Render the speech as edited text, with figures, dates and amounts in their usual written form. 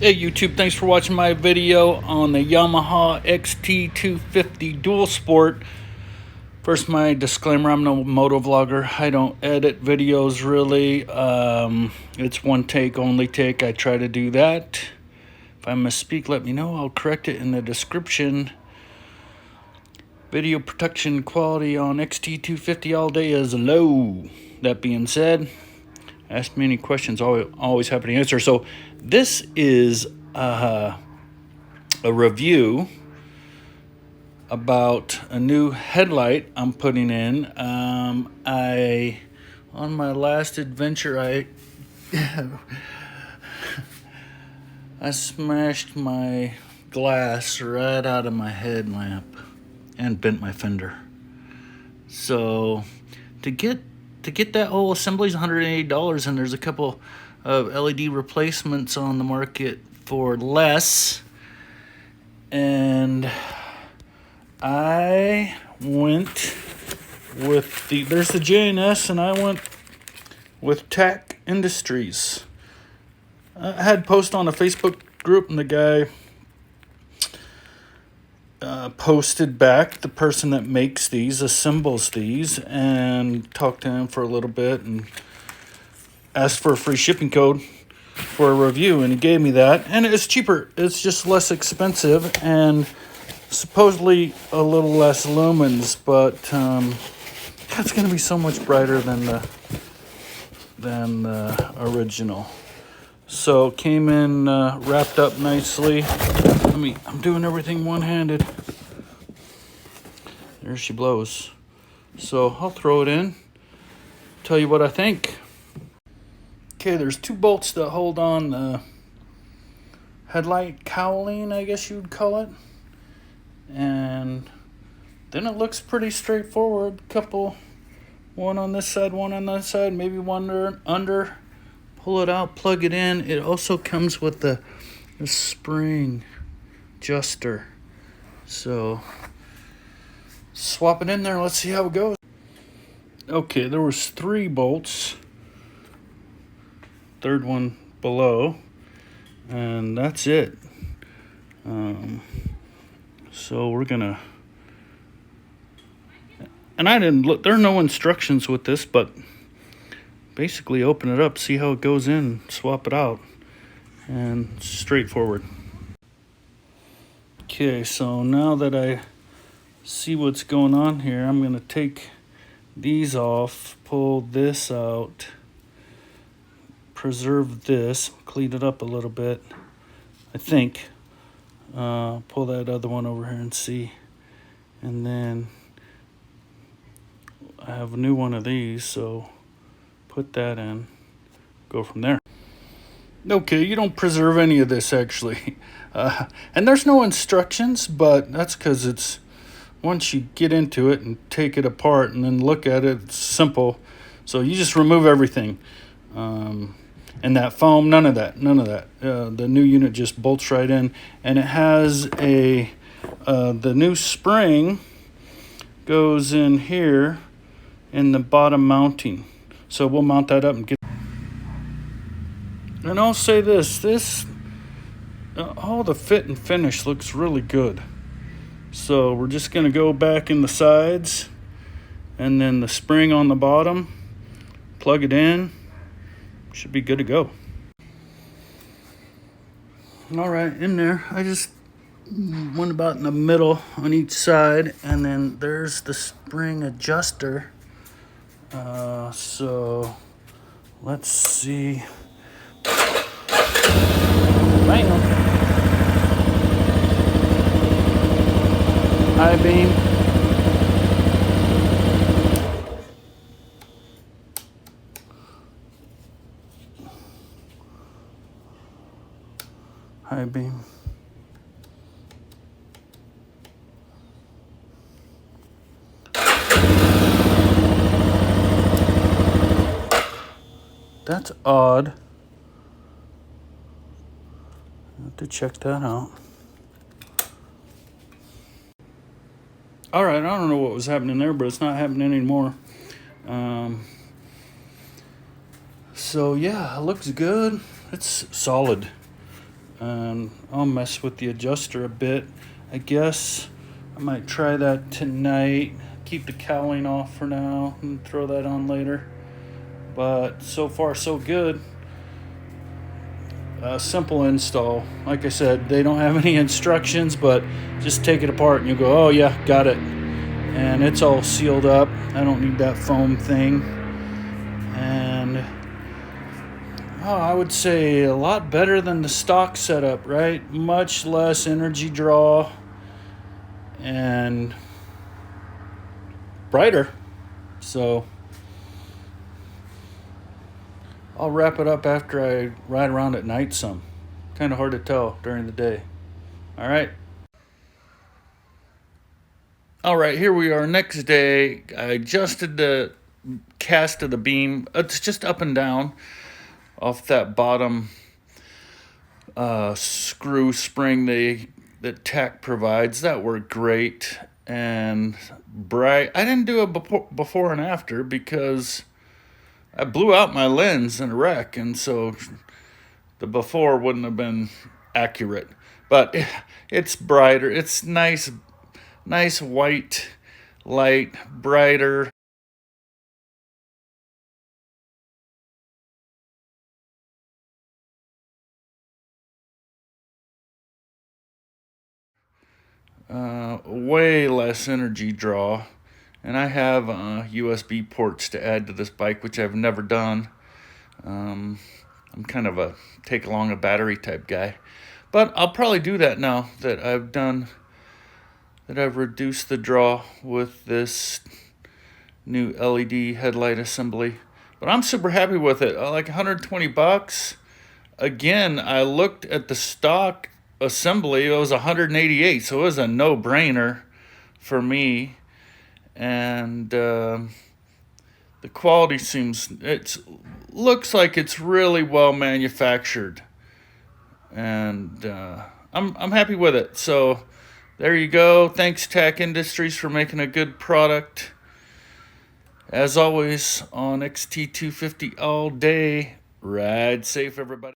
Hey YouTube, thanks for watching my video on the Yamaha XT250 Dual Sport. First, my disclaimer, I'm no moto vlogger. I don't edit videos really. It's one take, only take. I try to do that. If I misspeak, let me know. I'll correct it in the description. Video production quality on XT250 all day is low. That being said, ask me any questions, always happy to answer. So this is a review about a new headlight I'm putting in. On my last adventure, I smashed my glass right out of my headlamp and bent my fender. So to get that whole assembly is $180, and there's a couple of LED replacements on the market for less. And I went with there's the JNS, and I went with Tach Industries. I had post on a Facebook group, and the guy posted back, the person that makes these, assembles these, and talked to him for a little bit and asked for a free shipping code for a review, and he gave me that, and it's cheaper. It's just less expensive and supposedly a little less lumens, but it's going to be so much brighter than the original. So it came in wrapped up nicely. I'm doing everything one-handed. There she blows. So I'll throw it in, tell you what I think. Okay, there's two bolts that hold on the headlight cowling, I guess you would call it. And then it looks pretty straightforward. One on this side, one on that side, maybe one under. Pull it out, plug it in. It also comes with the spring adjuster. So swap it in there, let's see how it goes. Okay, there was 3 bolts. Third one below, and that's it. So we're gonna, and I didn't look, there are no instructions with this, but basically open it up, see how it goes in, swap it out, and straightforward. Okay, so now that I see what's going on here, I'm gonna take these off, pull this out, preserve this, clean it up a little bit, I think. Pull that other one over here and see. And then I have a new one of these, so put that in, go from there. Okay, you don't preserve any of this actually. And there's no instructions, but that's because it's, once you get into it and take it apart and then look at it, it's simple. So you just remove everything. And that foam, none of that. The new unit just bolts right in, and it has the new spring goes in here in the bottom mounting. So we'll mount that up and get. And I'll say this all the fit and finish looks really good. So we're just gonna go back in the sides, and then the spring on the bottom, plug it in. Should be good to go. All right, in there, I just went about in the middle on each side, and then there's the spring adjuster. So let's see. Bam. High beam. High beam. That's odd. I have to check that out. All right, I don't know what was happening there, but it's not happening anymore. So yeah, it looks good. It's solid. I'll mess with the adjuster a bit. I guess I might try that tonight. Keep the cowling off for now and throw that on later. But so far so good. Simple install. Like I said, they don't have any instructions, but just take it apart and you go, oh yeah, got it. And it's all sealed up. I don't need that foam thing. And I would say a lot better than the stock setup, right? Much less energy draw and brighter. So I'll wrap it up after I ride around at night some. Kind of hard to tell during the day. All right. All right, here we are. Next day, I adjusted the cast of the beam. It's just up and down off that bottom screw spring that Tach provides. That worked great and bright. I didn't do a before and after because I blew out my lens in a wreck, and so the before wouldn't have been accurate. But it's brighter. It's nice white light, brighter. Way less energy draw. And I have USB ports to add to this bike, which I've never done. I'm kind of a take along a battery type guy. But I'll probably do that now that I've reduced the draw with this new LED headlight assembly. But I'm super happy with it. Like $120. Again, I looked at the stock assembly. It was $188, so it was a no-brainer for me. And the quality looks like it's really well manufactured, and I'm happy with it. So there you go. Thanks Tach Industries for making a good product. As always, on XT250 all day. Ride safe, everybody.